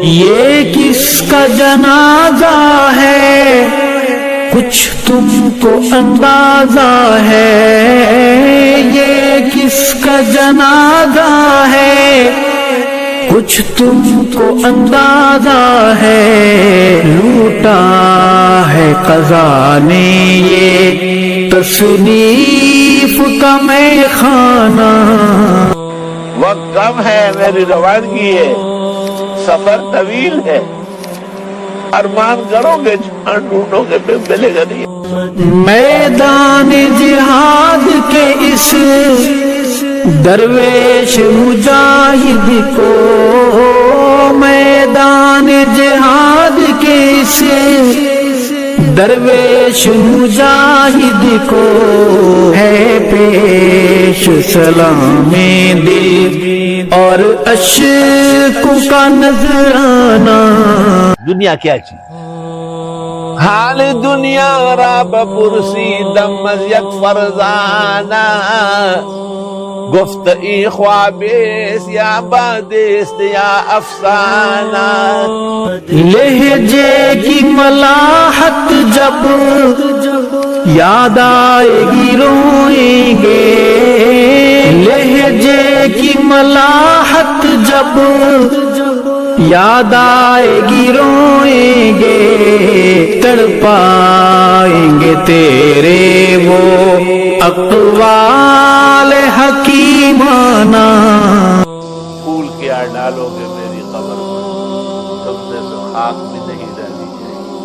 یہ کس کا جنازہ ہے کچھ تم کو اندازہ ہے، یہ کس کا جنازہ ہے کچھ تم کو اندازہ ہے، لوٹا ہے قضا نے یہ تصنیف کا میں خانہ۔ وقت کم ہے، میری روانگی ہے، سفر طویل ہے، ارمان کرو گے جان ڈھونڈو گے پھر ملے گا نہیں۔ میدان جہاد کے اس درویش مجاہد کو، میدان جہاد کے اس درویش مجاہد کو ہے پیش سلام دل اور اشک کا نذرانہ۔ دنیا کیا چیز؟ حال دنیا را بپرسیدم از یک فرزانہ، گفت ای خوابیست یا بادیست یا افسانہ۔ لہجے کی ملاحت جب یاد آئے گی روئیں گے، لہجے کی ملاحت جب یاد آئے گی روئیں گے، تڑپائیں گے تیرے وہ اقوال حکیمانہ۔ پھول کیا ڈالو گے میری قبر پر، تم نے تو خاک